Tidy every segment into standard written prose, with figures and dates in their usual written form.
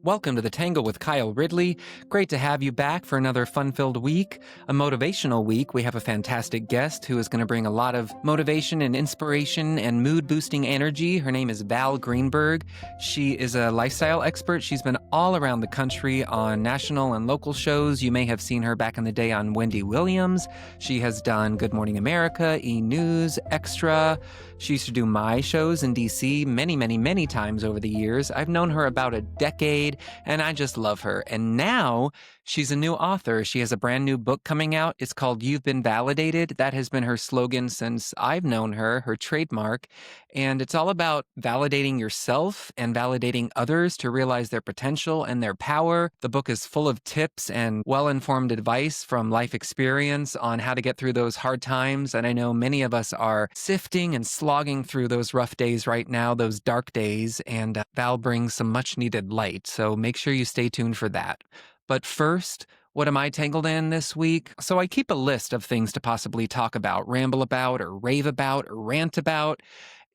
Welcome to the Tangle with Kyle Ridley. Great to have you back for another fun-filled week, a motivational week. We have a fantastic guest who is going to bring a lot of motivation and inspiration and mood-boosting energy. Her name is Val Greenberg. She is a lifestyle expert. She's been all around the country on national and local shows. You may have seen her back in the day on Wendy Williams. She has done Good Morning America, E! News, Extra. She used to do my shows in DC many times over the years. I've known her about a decade, and I just love her. And now she's a new author. She has a brand new book coming out. It's called You've Been Validated. That has been her slogan since I've known her, her trademark. And it's all about validating yourself and validating others to realize their potential and their power. The book is full of tips and well-informed advice from life experience on how to get through those hard times. And I know many of us are sifting and slogging through those rough days right now, those dark days, and Val brings some much-needed light. So make sure you stay tuned for that. But first, what am I tangled in this week? So I keep a list of things to possibly talk about, ramble about, or rave about, or rant about.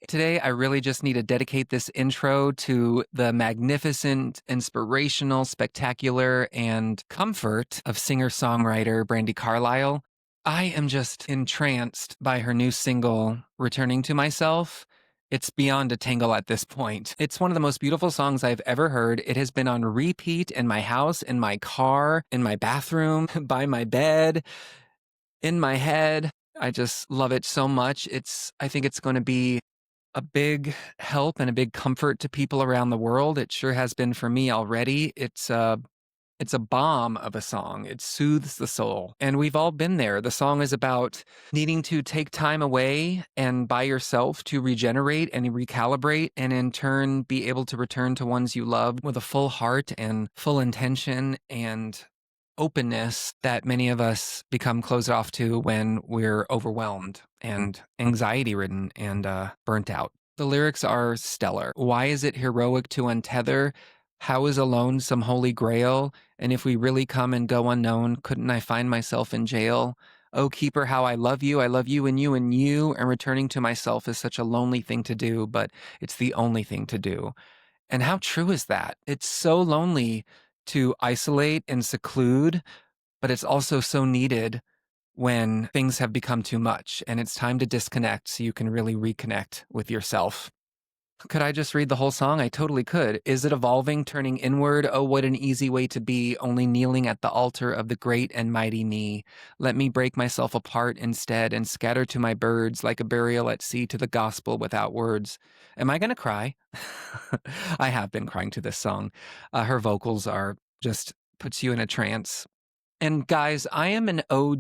Today, I really just need to dedicate this intro to the magnificent, inspirational, spectacular, and comfort of singer-songwriter Brandi Carlile. I am just entranced by her new single, Returning to Myself. It's beyond a tangle at this point. It's one of the most beautiful songs I've ever heard. It has been on repeat in my house, in my car, in my bathroom, by my bed, in my head. I just love it so much. I think it's going to be a big help and a big comfort to people around the world. It sure has been for me already. It's a balm of a song. It soothes the soul. And we've all been there. The song is about needing to take time away and by yourself to regenerate and recalibrate, and in turn be able to return to ones you love with a full heart and full intention and openness that many of us become closed off to when we're overwhelmed and anxiety-ridden and burnt out. The lyrics are stellar. Why is it heroic to untether? How is alone some holy grail? And if we really come and go unknown, couldn't I find myself in jail? Oh, keeper, how I love you and you and you, and returning to myself is such a lonely thing to do, but it's the only thing to do. And how true is that? It's so lonely to isolate and seclude, but it's also so needed when things have become too much and it's time to disconnect so you can really reconnect with yourself. Could I just read the whole song? I totally could. Is it evolving, turning inward? Oh, what an easy way to be, only kneeling at the altar of the great and mighty me. Let me break myself apart instead and scatter to my birds like a burial at sea to the gospel without words. Am I going to cry? I have been crying to this song. Her vocals are just puts you in a trance. And guys, I am an OG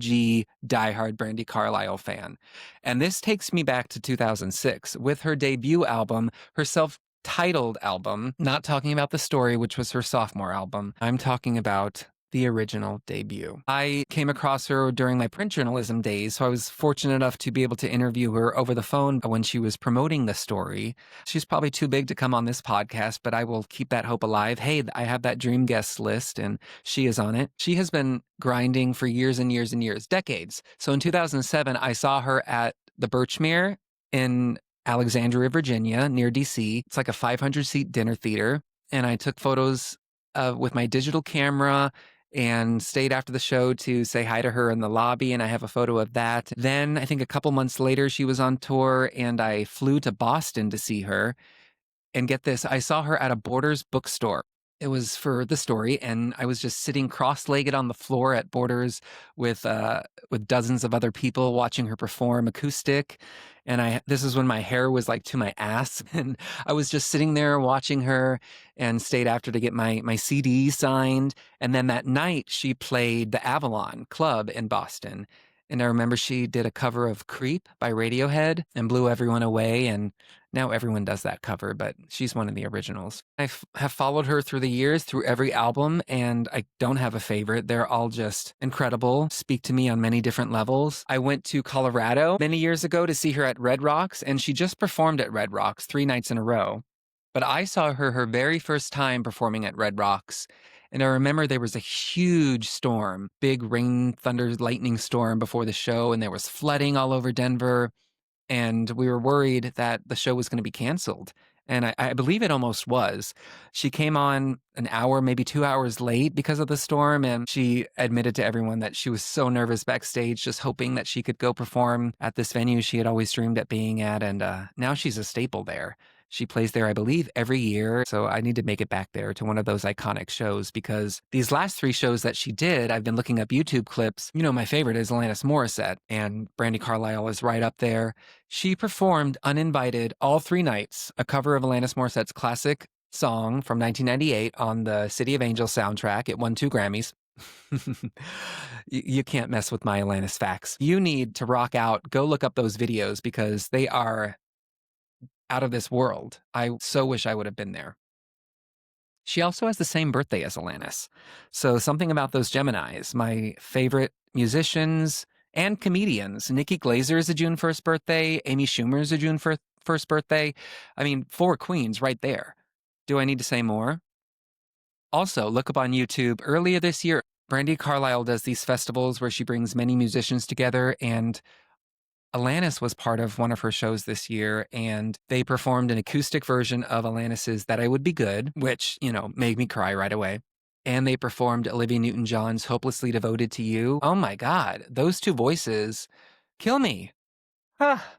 diehard Brandi Carlile fan. And this takes me back to 2006 with her debut album, her self-titled album, not talking about The Story, which was her sophomore album. I'm talking about the original debut. I came across her during my print journalism days, so I was fortunate enough to be able to interview her over the phone when she was promoting The Story. She's probably too big to come on this podcast, but I will keep that hope alive. Hey, I have that dream guest list, and she is on it. She has been grinding for years and years and years, decades. So in 2007, I saw her at the Birchmere in Alexandria, Virginia, near DC. It's like a 500-seat dinner theater, and I took photos with my digital camera and stayed after the show to say hi to her in the lobby, and I have a photo of that. Then, I think a couple months later, she was on tour, and I flew to Boston to see her. And get this, I saw her at a Borders bookstore. It was for The Story, and I was just sitting cross-legged on the floor at Borders with dozens of other people watching her perform acoustic. And this is when my hair was like to my ass, and I was just sitting there watching her and stayed after to get my CD signed. And then that night, she played the Avalon Club in Boston. And I remember she did a cover of Creep by Radiohead and blew everyone away. And now everyone does that cover, but she's one of the originals. I have followed her through the years, through every album, and I don't have a favorite. They're all just incredible, speak to me on many different levels. I went to Colorado many years ago to see her at Red Rocks, and she just performed at Red Rocks 3 nights in a row. But I saw her very first time performing at Red Rocks. And I remember there was a huge storm, big rain, thunder, lightning storm before the show, and there was flooding all over Denver. And we were worried that the show was going to be canceled. And I believe it almost was. She came on an hour, maybe 2 hours late because of the storm. And she admitted to everyone that she was so nervous backstage, just hoping that she could go perform at this venue she had always dreamed at being at. And now she's a staple there. She plays there, I believe, every year. So I need to make it back there to one of those iconic shows because these last 3 shows that she did, I've been looking up YouTube clips. You know, my favorite is Alanis Morissette, and Brandi Carlile is right up there. She performed uninvited all 3 nights, a cover of Alanis Morissette's classic song from 1998 on the City of Angels soundtrack. It won 2 Grammys. You can't mess with my Alanis facts. You need to rock out. Go look up those videos because they are out of this world. I so wish I would have been there. She also has the same birthday as Alanis. So something about those Geminis, my favorite musicians and comedians. Nikki Glaser is a June 1st birthday. Amy Schumer is a June 1st birthday. I mean, 4 queens right there. Do I need to say more? Also, look up on YouTube. Earlier this year, Brandi Carlile does these festivals where she brings many musicians together, and Alanis was part of one of her shows this year, and they performed an acoustic version of Alanis's That I Would Be Good, which, made me cry right away. And they performed Olivia Newton-John's Hopelessly Devoted to You. Oh my God, those 2 voices kill me. Ah.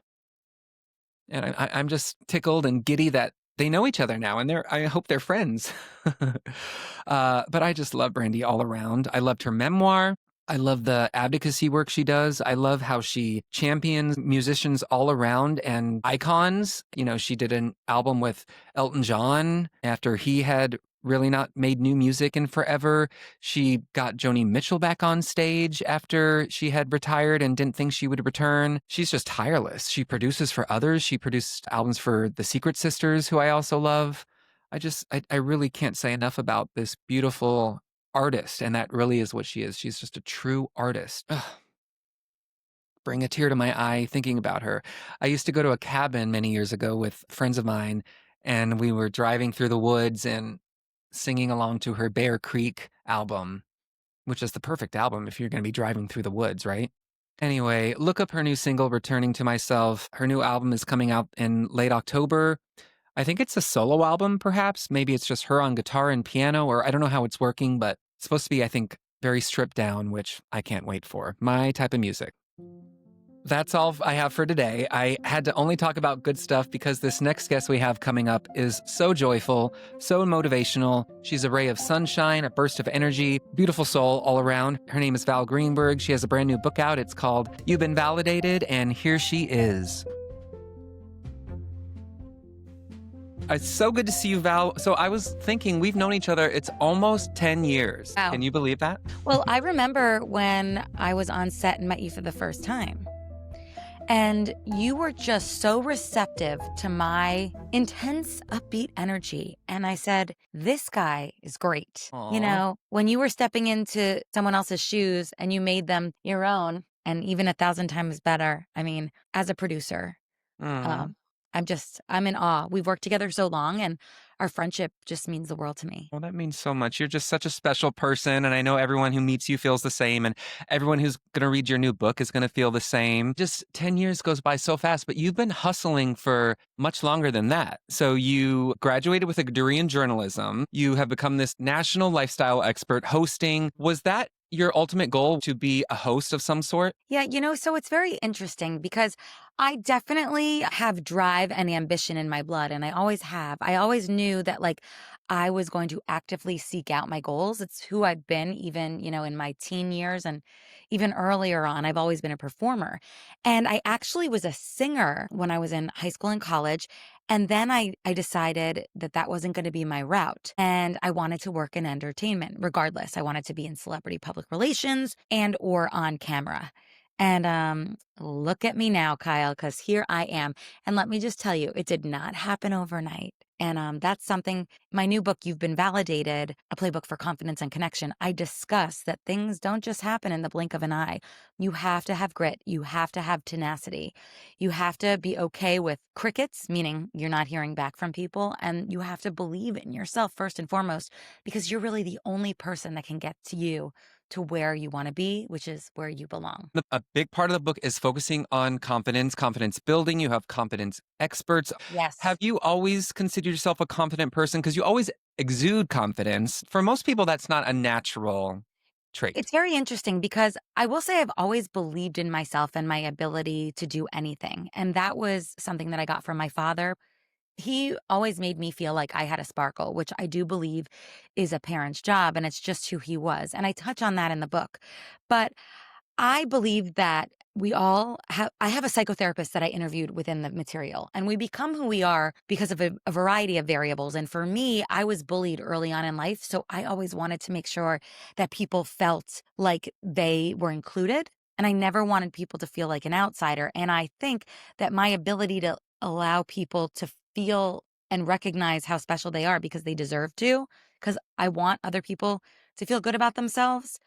And I'm just tickled and giddy that they know each other now, and I hope they're friends. But I just love Brandi all around. I loved her memoir. I love the advocacy work she does. I love how she champions musicians all around and icons. She did an album with Elton John after he had really not made new music in forever. She got Joni Mitchell back on stage after she had retired and didn't think she would return. She's just tireless. She produces for others. She produced albums for the Secret Sisters, who I also love. I really can't say enough about this beautiful artist, and that really is what she is. She's just a true artist. Ugh. Bring a tear to my eye thinking about her. I used to go to a cabin many years ago with friends of mine, and we were driving through the woods and singing along to her Bear Creek album, which is the perfect album if you're going to be driving through the woods, right? Anyway, look up her new single, Returning to Myself. Her new album is coming out in late October. I think it's a solo album, perhaps. Maybe it's just her on guitar and piano, or I don't know how it's working, but it's supposed to be, I think, very stripped down, which I can't wait for. My type of music. That's all I have for today. I had to only talk about good stuff because this next guest we have coming up is so joyful, so motivational. She's a ray of sunshine, a burst of energy, beautiful soul all around. Her name is Val Greenberg. She has a brand new book out. It's called You've Been Validated, and here she is. It's so good to see you, Val. So I was thinking, we've known each other, it's almost 10 years. Wow. Can you believe that? Well, I remember when I was on set and met you for the first time. And you were just so receptive to my intense, upbeat energy. And I said, this guy is great. Aww. When you were stepping into someone else's shoes and you made them your own and even 1,000 times better. I mean, as a producer, Mm. I'm in awe. We've worked together so long and our friendship just means the world to me. Well, that means so much. You're just such a special person. And I know everyone who meets you feels the same. And everyone who's going to read your new book is going to feel the same. Just 10 years goes by so fast, but you've been hustling for much longer than that. So you graduated with a degree in journalism. You have become this national lifestyle expert hosting. Was that your ultimate goal, to be a host of some sort? Yeah, so it's very interesting because I definitely have drive and ambition in my blood, and I always have. I always knew that I was going to actively seek out my goals. It's who I've been even, in my teen years and even earlier on. I've always been a performer. And I actually was a singer when I was in high school and college. And then I decided that wasn't going to be my route. And I wanted to work in entertainment regardless. I wanted to be in celebrity public relations and or on camera. And look at me now, Kyle, because here I am. And let me just tell you, it did not happen overnight. And that's something, my new book, You've Been Validated, a playbook for confidence and connection. I discuss that things don't just happen in the blink of an eye. You have to have grit. You have to have tenacity. You have to be okay with crickets, meaning you're not hearing back from people. And you have to believe in yourself first and foremost, because you're really the only person that can get to you to where you want to be, which is where you belong. A big part of the book is focusing on confidence, confidence building. You have confidence experts. Yes. Have you always considered yourself a confident person? Because you always exude confidence. For most people, that's not a natural trait. It's very interesting because I will say I've always believed in myself and my ability to do anything. And that was something that I got from my father. He always made me feel like I had a sparkle, which I do believe is a parent's job, and it's just who he was. And I touch on that in the book. But I believe that we all have, I have a psychotherapist that I interviewed within the material, and we become who we are because of a variety of variables. And for me, I was bullied early on in life. So I always wanted to make sure that people felt like they were included. And I never wanted people to feel like an outsider. And I think that my ability to allow people to feel and recognize how special they are because they deserve to, because I want other people to feel good about themselves.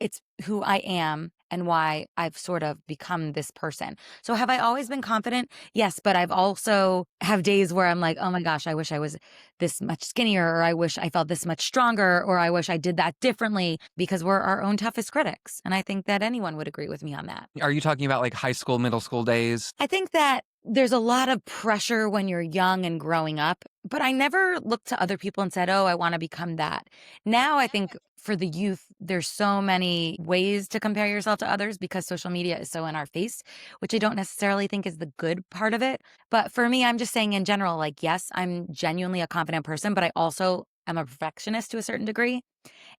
It's who I am and why I've sort of become this person. So have I always been confident? Yes, but I've also have days where I'm like, "Oh my gosh, I wish I was this much skinnier, or I wish I felt this much stronger, or I wish I did that differently," because we're our own toughest critics. And I think that anyone would agree with me on that. Are you talking about like high school, middle school days? I think that there's a lot of pressure when you're young and growing up, but I never looked to other people and said, "Oh, I want to become that." Now I think for the youth, there's so many ways to compare yourself to others because social media is so in our face, which I don't necessarily think is the good part of it. But for me, I'm just saying in general, like, yes, I'm genuinely a confident person, but I also am a perfectionist to a certain degree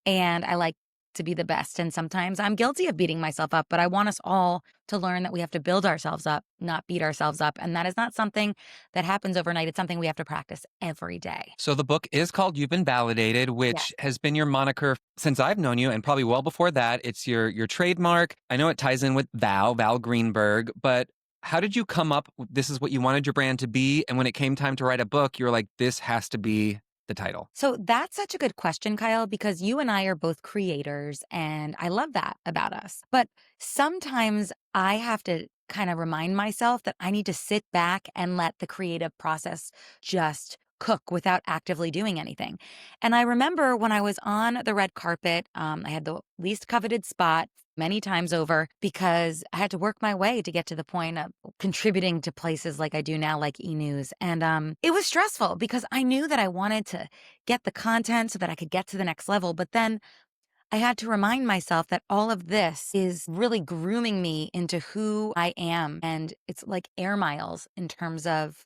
and I like to be the best. And sometimes I'm guilty of beating myself up, but I want us all to learn that we have to build ourselves up, not beat ourselves up. And that is not something that happens overnight. It's something we have to practice every day. So the book is called You've Been Validated, Yeah. which has been your moniker since I've known you, and probably well before that. It's your trademark. I know it ties in with Val Greenberg, but how did you come up this is what you wanted your brand to be? And when it came time to write a book, you were like, this has to be the title. So that's such a good question, Kyle, because you and I are both creators, and I love that about us. But sometimes I have to kind of remind myself that I need to sit back and let the creative process just cook without actively doing anything. And I remember when I was on the red carpet, I had the least coveted spot many times over because I had to work my way to get to the point of contributing to places like I do now, like E News. And it was stressful because I knew that I wanted to get the content so that I could get to the next level. But then I had to remind myself that all of this is really grooming me into who I am. And it's like air miles in terms of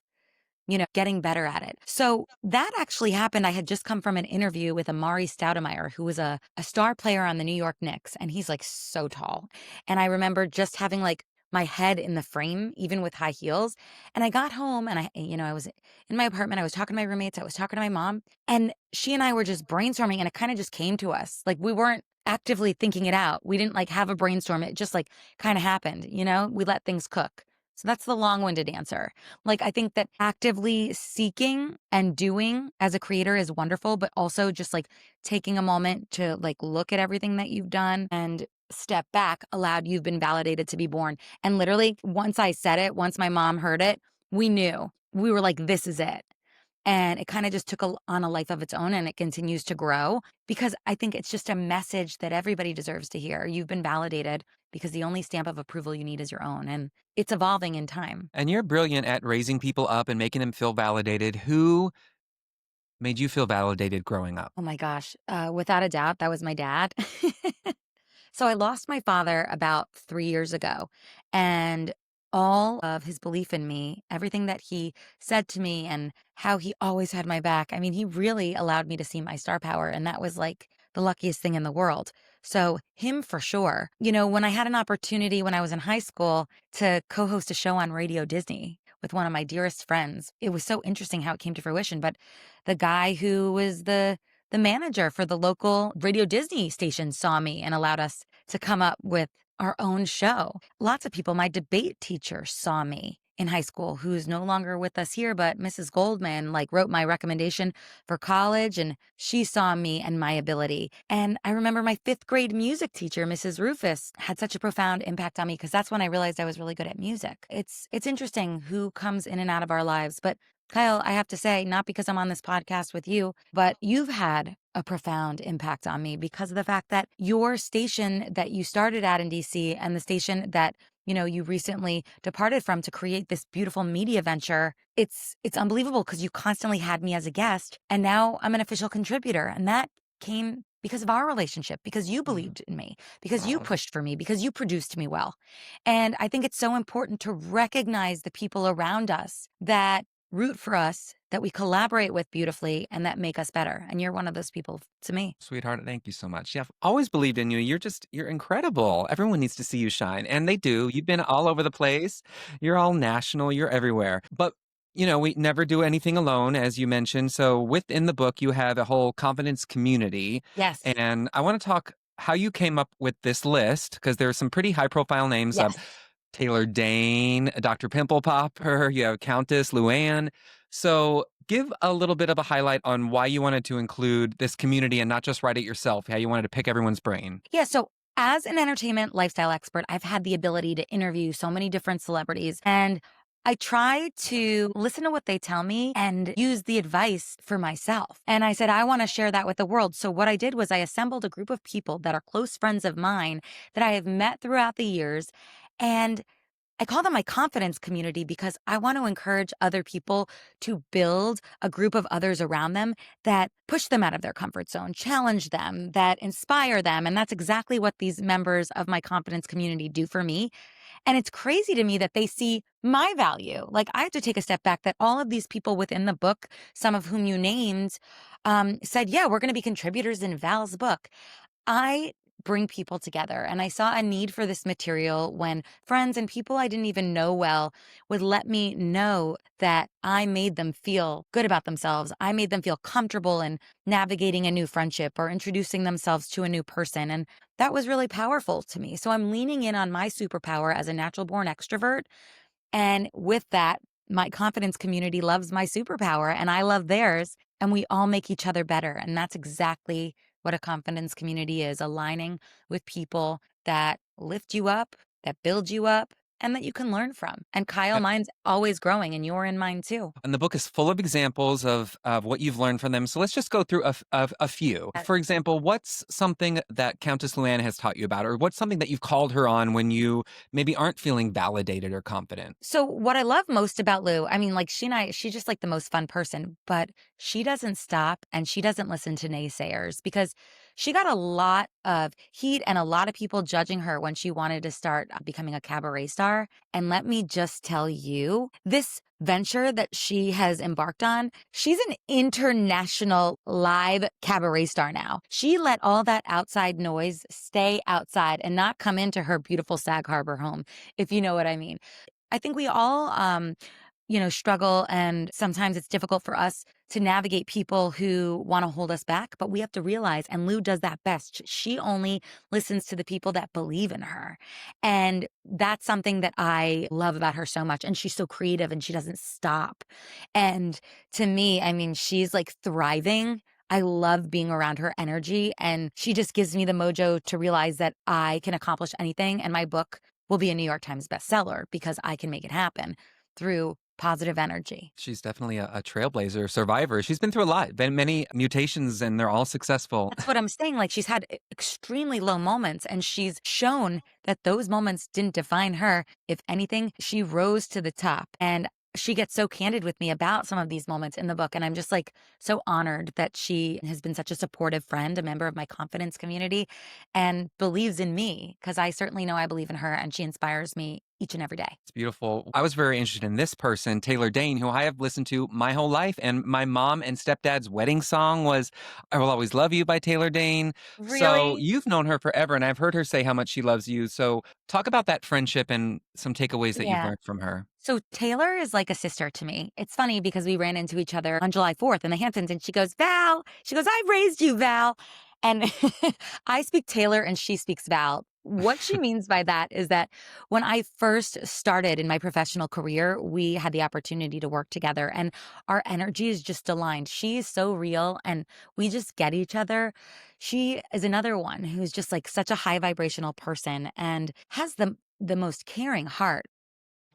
getting better at it. So that actually happened. I had just come from an interview with Amari Stoudemire, who was a star player on the New York Knicks, and he's like so tall. And I remember just having like my head in the frame, even with high heels. And I got home and I was in my apartment. I was talking to my roommates. I was talking to my mom, and she and I were just brainstorming, and it kind of just came to us. Like we weren't actively thinking it out. We didn't like have a brainstorm. It just like kind of happened, we let things cook. So that's the long-winded answer. Like, I think that actively seeking and doing as a creator is wonderful, but also just like taking a moment to like look at everything that you've done and step back allowed You've Been Validated to be born. And literally, once I said it, once my mom heard it, we knew. We were like, this is it. And it kind of just took on a life of its own and it continues to grow because I think it's just a message that everybody deserves to hear. You've been validated because the only stamp of approval you need is your own. And it's evolving in time. And you're brilliant at raising people up and making them feel validated. Who made you feel validated growing up? Oh my gosh. Without a doubt, that was my dad. So I lost my father about 3 years ago. And all of his belief in me, everything that he said to me, and how he always had my back. I mean, he really allowed me to see my star power. And that was like the luckiest thing in the world. So, him for sure. When I had an opportunity when I was in high school to co host a show on Radio Disney with one of my dearest friends, it was so interesting how it came to fruition. But the guy who was the manager for the local Radio Disney station saw me and allowed us to come up with our own show. Lots of people, my debate teacher saw me in high school, who's no longer with us here, but Mrs. Goldman like wrote my recommendation for college and she saw me and my ability. And I remember my fifth grade music teacher, Mrs. Rufus, had such a profound impact on me because that's when I realized I was really good at music. It's interesting who comes in and out of our lives, but Kyle, I have to say, not because I'm on this podcast with you, but you've had a profound impact on me because of the fact that your station that you started at in DC and the station that you recently departed from to create this beautiful media venture, it's unbelievable because you constantly had me as a guest and now I'm an official contributor. And that came because of our relationship, because you Mm. believed in me, because you Oh, pushed for me, because you produced me well. And I think it's so important to recognize the people around us that root for us, that we collaborate with beautifully, and that make us better. And you're one of those people to me. sweetheart, thank you so much. Yeah, I've always believed in you. You're incredible. Everyone needs to see you shine, and they do. You've been all over the place. You're all national. You're everywhere. But we never do anything alone, as you mentioned. So within the book, you have a whole confidence community, Yes. and I want to talk how you came up with this list because there are some pretty high-profile names. Yes. Taylor Dane, Dr. Pimple Popper, you have Countess Luann. So give a little bit of a highlight on why you wanted to include this community and not just write it yourself, how you wanted to pick everyone's brain. Yeah. So, as an entertainment lifestyle expert, I've had the ability to interview so many different celebrities, and I try to listen to what they tell me and use the advice for myself. And I said, I want to share that with the world. So, what I did was I assembled a group of people that are close friends of mine that I have met throughout the years. And I call them my confidence community because I want to encourage other people to build a group of others around them that push them out of their comfort zone, challenge them, that inspire them. And that's exactly what these members of my confidence community do for me. And it's crazy to me that they see my value. Like, I have to take a step back that all of these people within the book, some of whom you named, said, yeah, we're going to be contributors in Val's book. I bring people together. And I saw a need for this material when friends and people I didn't even know well would let me know that I made them feel good about themselves. I made them feel comfortable in navigating a new friendship or introducing themselves to a new person. And that was really powerful to me. So I'm leaning in on my superpower as a natural born extrovert, and with that, my confidence community loves my superpower and I love theirs. And we all make each other better. And that's exactly what a confidence community is, aligning with people that lift you up, that build you up, and that you can learn from. And Kyle, mine's always growing, and you're in mine too. And the book is full of examples of what you've learned from them. So let's just go through a few. For example, what's something that Countess Luann has taught you about, or what's something that you've called her on when you maybe aren't feeling validated or confident? So what I love most about Lou, I mean, like she's just like the most fun person, but she doesn't stop and she doesn't listen to naysayers because she got a lot of heat and a lot of people judging her when she wanted to start becoming a cabaret star. And let me just tell you, this venture that she has embarked on, she's an international live cabaret star now. She let all that outside noise stay outside and not come into her beautiful Sag Harbor home, if you know what I mean. I think we all, struggle, and sometimes it's difficult for us to navigate people who want to hold us back. But we have to realize, and Lou does that best. She only listens to the people that believe in her, and that's something that I love about her so much. And she's so creative, and she doesn't stop. And to me, I mean, she's like thriving. I love being around her energy, and she just gives me the mojo to realize that I can accomplish anything. And my book will be a New York Times bestseller because I can make it happen through positive energy. She's definitely a trailblazer, survivor. She's been through a lot, been many mutations, and they're all successful. That's what I'm saying. Like, she's had extremely low moments, and she's shown that those moments didn't define her. If anything, she rose to the top. And she gets so candid with me about some of these moments in the book. And I'm just like so honored that she has been such a supportive friend, a member of my confidence community, and believes in me because I certainly know I believe in her, and she inspires me each and every day. It's beautiful. I was very interested in this person, Taylor Dane, who I have listened to my whole life. And my mom and stepdad's wedding song was I Will Always Love You by Taylor Dane. So Really? you've known her forever, and I've heard her say how much she loves you. So talk about that friendship and some takeaways that you've Yeah. learned from her. So Taylor is like a sister to me. It's funny because we ran into each other on July 4th in the Hamptons, and she goes, Val, she goes, I raised you, Val. And I speak Taylor and she speaks Val. What she means by that is that when I first started in my professional career, we had the opportunity to work together and our energy is just aligned. She is so real and we just get each other. She is another one who's just like such a high vibrational person and has the most caring heart.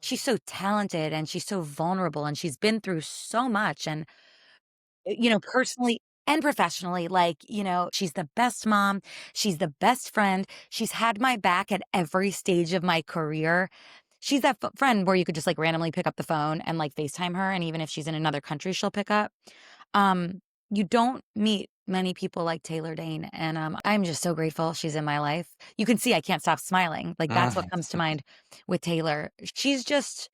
she's so talented and she's so vulnerable and she's been through so much and personally and professionally, like, she's the best mom, she's the best friend, she's had my back at every stage of my career. She's that friend where you could just like randomly pick up the phone and like FaceTime her, and even if she's in another country, she'll pick up. Um, you don't meet many people like Taylor Dane, and I'm just so grateful she's in my life. You can see I can't stop smiling. Like that's what comes to mind with Taylor. She's just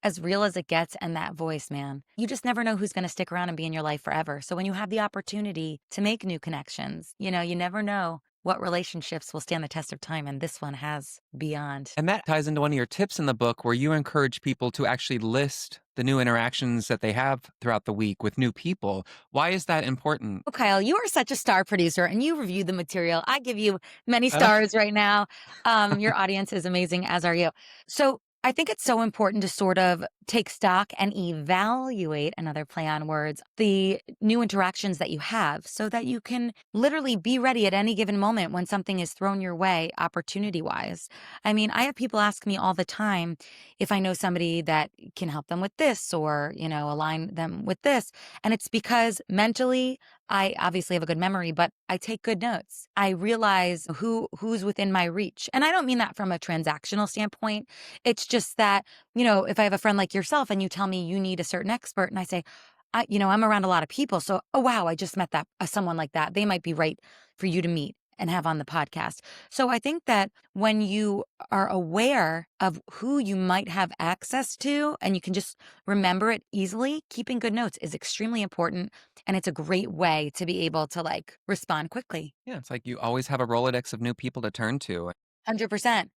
as real as it gets, and that voice, man. You just never know who's going to stick around and be in your life forever. So when you have the opportunity to make new connections, you never know what relationships will stand the test of time, and this one has beyond. And that ties into one of your tips in the book where you encourage people to actually list the new interactions that they have throughout the week with new people. Why is that important? Oh, Kyle, you are such a star producer and you review the material. I give you many stars right now. Your audience is amazing, as are you. So I think it's so important to sort of take stock and evaluate, another play on words, the new interactions that you have so that you can literally be ready at any given moment when something is thrown your way, opportunity wise. I mean, I have people ask me all the time if I know somebody that can help them with this or, align them with this. And it's because mentally, I obviously have a good memory, but I take good notes. I realize who's within my reach. And I don't mean that from a transactional standpoint. It's just that, if I have a friend like yourself and you tell me you need a certain expert and I say, I'm around a lot of people. So, oh wow, I just met that someone like that. They might be right for you to meet and have on the podcast. So I think that when you are aware of who you might have access to and you can just remember it easily, keeping good notes is extremely important. And it's a great way to be able to like respond quickly. Yeah, it's like you always have a Rolodex of new people to turn to. 100%.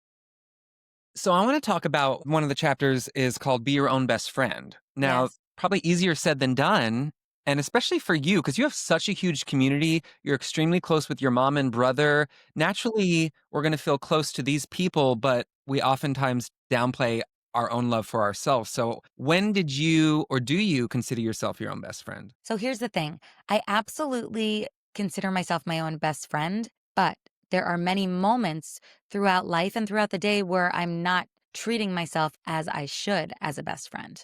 So I want to talk about one of the chapters is called Be Your Own Best Friend. Now, Yes. probably easier said than done. And especially for you, because you have such a huge community, you're extremely close with your mom and brother. Naturally, we're going to feel close to these people, but we oftentimes downplay our own love for ourselves. So, when did you or do you consider yourself your own best friend? So here's the thing. I absolutely consider myself my own best friend, but there are many moments throughout life and throughout the day where I'm not treating myself as I should as a best friend.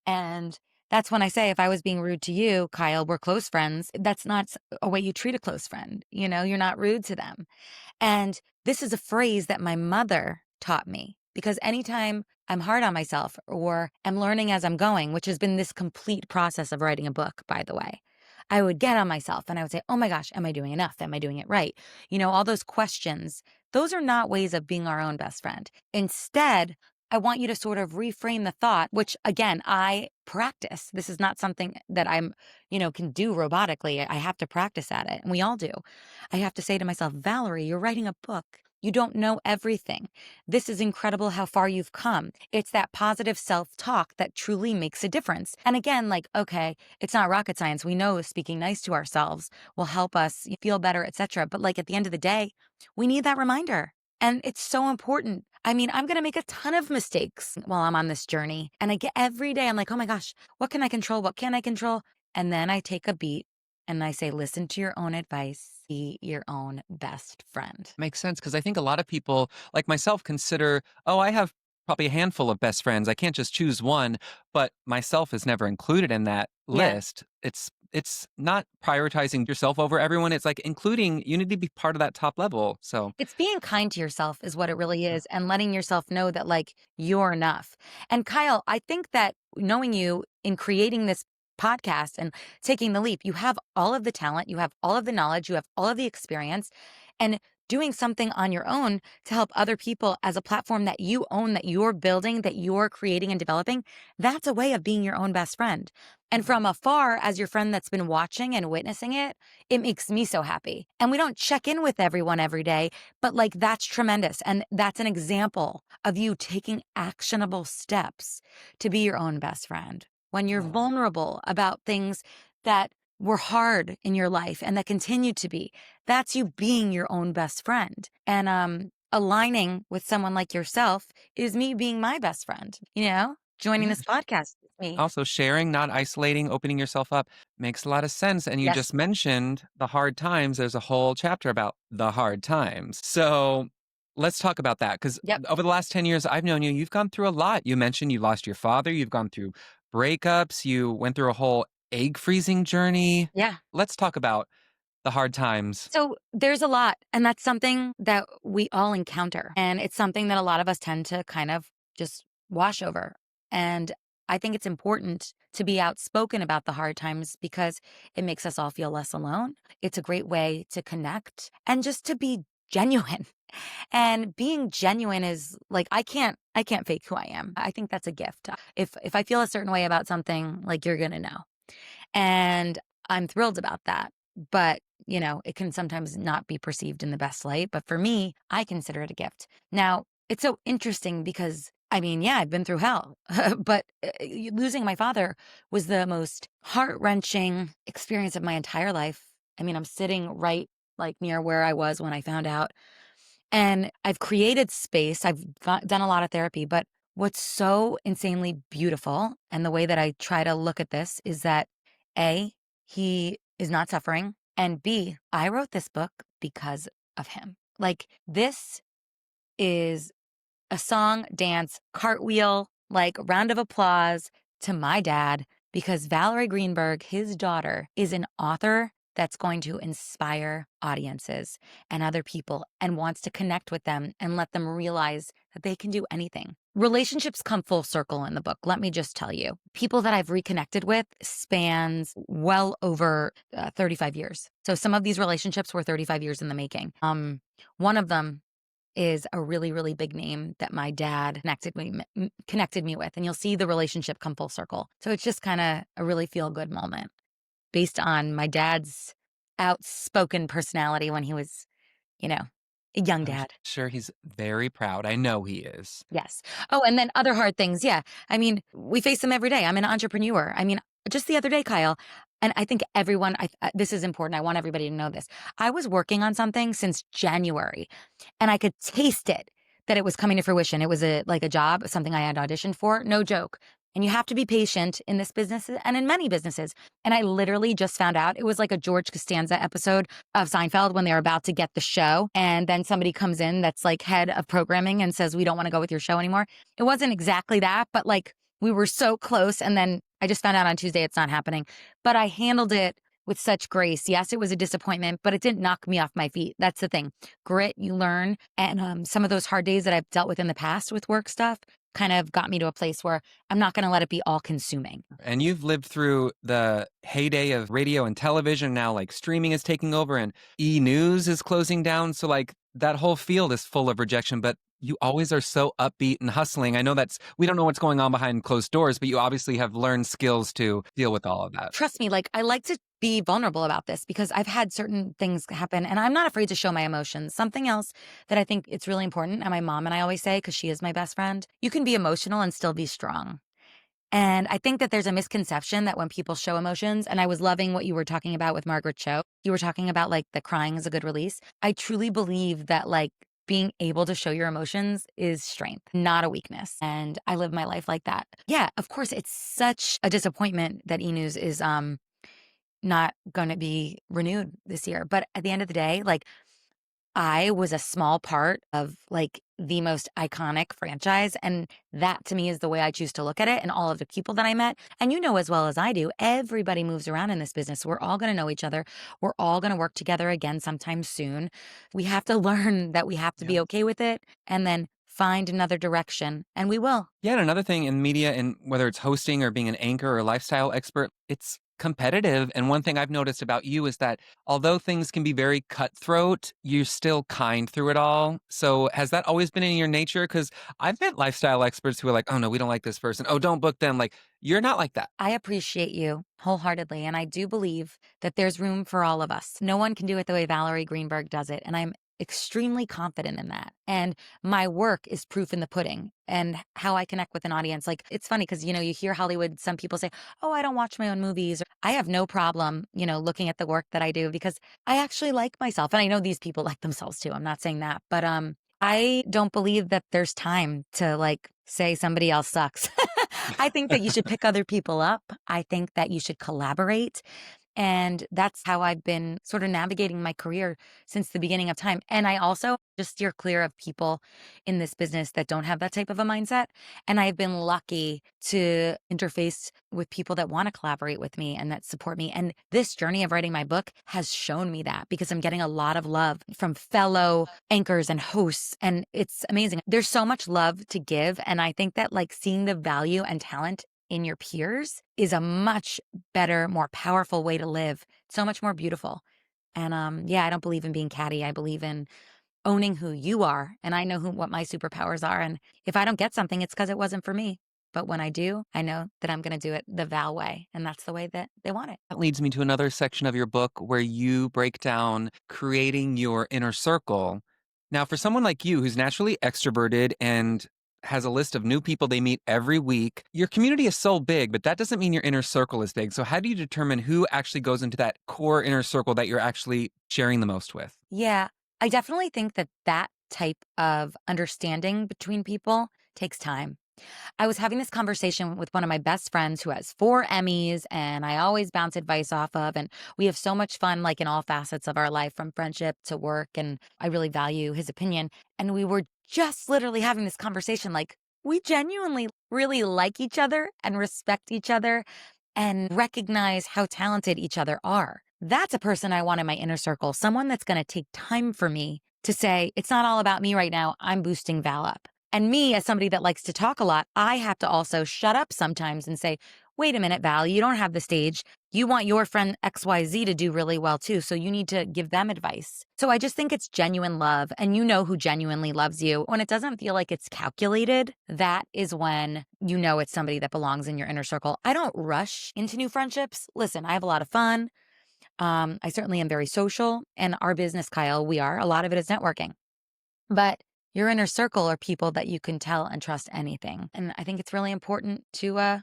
And that's when I say, if I was being rude to you, Kyle, we're close friends. That's not a way you treat a close friend. You're not rude to them. And this is a phrase that my mother taught me because anytime I'm hard on myself or I'm learning as I'm going, which has been this complete process of writing a book, by the way, I would get on myself and I would say, oh my gosh, am I doing enough? Am I doing it right? All those questions, those are not ways of being our own best friend. Instead, I want you to sort of reframe the thought, which again, I practice. This is not something that can do robotically. I have to practice at it. And we all do. I have to say to myself, Valerie, you're writing a book. You don't know everything. This is incredible how far you've come. It's that positive self talk that truly makes a difference. And again, like, okay, it's not rocket science. We know speaking nice to ourselves will help us feel better, etc. But like at the end of the day, we need that reminder. And it's so important. I mean, I'm going to make a ton of mistakes while I'm on this journey. And I get every day, I'm like, oh my gosh, what can I control? What can I control? And then I take a beat and I say, listen to your own advice, be your own best friend. Makes sense because I think a lot of people, like myself, consider, oh, I have probably a handful of best friends. I can't just choose one, but myself is never included in that Yeah. list. It's not prioritizing yourself over everyone. It's like including you need to be part of that top level. So It's being kind to yourself is what it really is, and letting yourself know that like you're enough. And Kyle, I think that knowing you in creating this podcast and taking the leap, you have all of the talent, you have all of the knowledge, you have all of the experience, and doing something on your own to help other people as a platform that you own, that you're building, that you're creating and developing, that's a way of being your own best friend. And from afar, as your friend that's been watching and witnessing it, it makes me so happy. And we don't check in with everyone every day, but like that's tremendous. And that's an example of you taking actionable steps to be your own best friend. When you're vulnerable about things that were hard in your life and that continue to be, that's you being your own best friend. And aligning with someone like yourself is me being my best friend, joining yeah. this podcast with me. Also, sharing, not isolating, opening yourself up makes a lot of sense. And you Yes. just mentioned the hard times. There's a whole chapter about the hard times. So let's talk about that because Yep. over the last 10 years I've known you, you've gone through a lot. You mentioned you lost your father, you've gone through breakups, you went through a whole egg freezing journey. Yeah. Let's talk about the hard times. So there's a lot, and that's something that we all encounter. And it's something that a lot of us tend to kind of just wash over. And I think it's important to be outspoken about the hard times because it makes us all feel less alone. It's a great way to connect and just to be genuine. And being genuine is like I can't fake who I am. I think that's a gift. If I feel a certain way about something, like you're going to know. And I'm thrilled about that. But, it can sometimes not be perceived in the best light. But for me, I consider it a gift. Now, it's so interesting because, I mean, yeah, I've been through hell, but losing my father was the most heart wrenching experience of my entire life. I mean, I'm sitting right like near where I was when I found out. And I've created space. Done a lot of therapy, but what's so insanely beautiful and the way that I try to look at this is that A, he is not suffering, and B, I wrote this book because of him. Like, this is a song, dance, cartwheel, like round of applause to my dad because Valerie Greenberg, his daughter, is an author that's going to inspire audiences and other people and wants to connect with them and let them realize that they can do anything. Relationships come full circle in the book. Let me just tell you, people that I've reconnected with spans well over 35 years. So some of these relationships were 35 years in the making. One of them is a really, really big name that my dad connected me with. And you'll see the relationship come full circle. So it's just kind of a really feel good moment based on my dad's outspoken personality when he was, you know, a young I'm dad. sure he's very proud. I know he is. Yes. Oh, and then other hard things. Yeah. I mean, we face them every day. I'm an entrepreneur. I mean, just the other day, Kyle, and I think everyone, this is important. I want everybody to know this. I was working on something since January and I could taste it that it was coming to fruition. It was like a job, something I had auditioned for. No joke. And you have to be patient in this business and in many businesses. And I literally just found out it was like a George Costanza episode of Seinfeld when they're about to get the show. And then somebody comes in that's like head of programming and says, we don't want to go with your show anymore. It wasn't exactly that, but like we were so close. And then I just found out on Tuesday it's not happening. But I handled it with such grace. Yes, it was a disappointment, but it didn't knock me off my feet. That's the thing. Grit, you learn. And some of those hard days that I've dealt with in the past with work stuff kind of got me to a place where I'm not going to let it be all consuming. And you've lived through the heyday of radio and television. Now, like streaming is taking over and e-news is closing down. So, like, that whole field is full of rejection, but you always are so upbeat and hustling. I know we don't know what's going on behind closed doors, but you obviously have learned skills to deal with all of that. Trust me, like I like to be vulnerable about this because I've had certain things happen and I'm not afraid to show my emotions. Something else that I think it's really important, and my mom and I always say, because she is my best friend, you can be emotional and still be strong. And I think that there's a misconception that when people show emotions, and I was loving what you were talking about with Margaret Cho, you were talking about like the crying is a good release. I truly believe that like being able to show your emotions is strength, not a weakness. And I live my life like that. Yeah, of course, it's such a disappointment that E News is not going to be renewed this year. But at the end of the day, like I was a small part of like the most iconic franchise. And that to me is the way I choose to look at it and all of the people that I met. And you know, as well as I do, everybody moves around in this business. We're all going to know each other. We're all going to work together again sometime soon. We have to learn that we have to be okay with it and then find another direction. And we will. Yeah, and another thing in media, and whether it's hosting or being an anchor or a lifestyle expert, it's competitive. And one thing I've noticed about you is that although things can be very cutthroat, you're still kind through it all. So has that always been in your nature? Because I've met lifestyle experts who are like, oh no, we don't like this person. Oh, don't book them. Like, you're not like that. I appreciate you wholeheartedly. And I do believe that there's room for all of us. No one can do it the way Valerie Greenberg does it. And I'm extremely confident in that. And my work is proof in the pudding and how I connect with an audience. Like, it's funny because, you hear Hollywood, some people say, oh, I don't watch my own movies. I have no problem, looking at the work that I do because I actually like myself. And I know these people like themselves too. I'm not saying that, but I don't believe that there's time to like say somebody else sucks. I think that you should pick other people up. I think that you should collaborate. And that's how I've been sort of navigating my career since the beginning of time. And I also just steer clear of people in this business that don't have that type of a mindset. And I've been lucky to interface with people that want to collaborate with me and that support me. And this journey of writing my book has shown me that because I'm getting a lot of love from fellow anchors and hosts. And it's amazing. There's so much love to give. And I think that like seeing the value and talent in your peers is a much better, more powerful way to live. So much more beautiful. And yeah, I don't believe in being catty. I believe in owning who you are. And I know what my superpowers are. And if I don't get something, it's because it wasn't for me. But when I do, I know that I'm going to do it the Val way. And that's the way that they want it. That leads me to another section of your book where you break down creating your inner circle. Now, for someone like you who's naturally extroverted and has a list of new people they meet every week, your community is so big, but that doesn't mean your inner circle is big. So, how do you determine who actually goes into that core inner circle that you're actually sharing the most with? Yeah, I definitely think that that type of understanding between people takes time. I was having this conversation with one of my best friends who has 4 Emmys and I always bounce advice off of. And we have so much fun, like in all facets of our life, from friendship to work. And I really value his opinion. And we were just literally having this conversation like, we genuinely really like each other and respect each other and recognize how talented each other are. That's a person I want in my inner circle, someone that's going to take time for me to say, it's not all about me right now. I'm boosting Val up. And me, as somebody that likes to talk a lot, I have to also shut up sometimes and say, wait a minute, Val, you don't have the stage. You want your friend XYZ to do really well too. So you need to give them advice. So I just think it's genuine love. And you know who genuinely loves you. When it doesn't feel like it's calculated, that is when you know it's somebody that belongs in your inner circle. I don't rush into new friendships. Listen, I have a lot of fun. I certainly am very social. And our business, Kyle, a lot of it is networking. But your inner circle are people that you can tell and trust anything. And I think it's really important to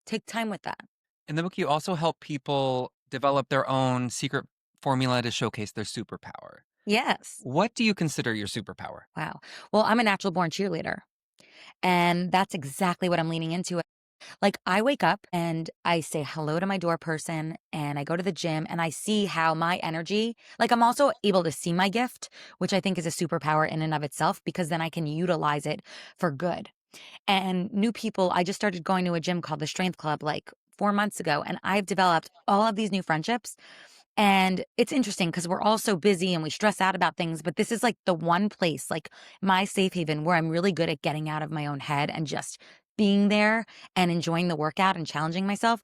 take time with that. In the book, you also help people develop their own secret formula to showcase their superpower. Yes. What do you consider your superpower? Wow. Well, I'm a natural born cheerleader. And that's exactly what I'm leaning into. Like, I wake up and I say hello to my door person and I go to the gym and I see how my energy, like, I'm also able to see my gift, which I think is a superpower in and of itself because then I can utilize it for good. And new people, I just started going to a gym called the Strength Club like 4 months ago, and I've developed all of these new friendships. And it's interesting because we're all so busy and we stress out about things, but this is like the one place, like my safe haven, where I'm really good at getting out of my own head and just being there and enjoying the workout and challenging myself.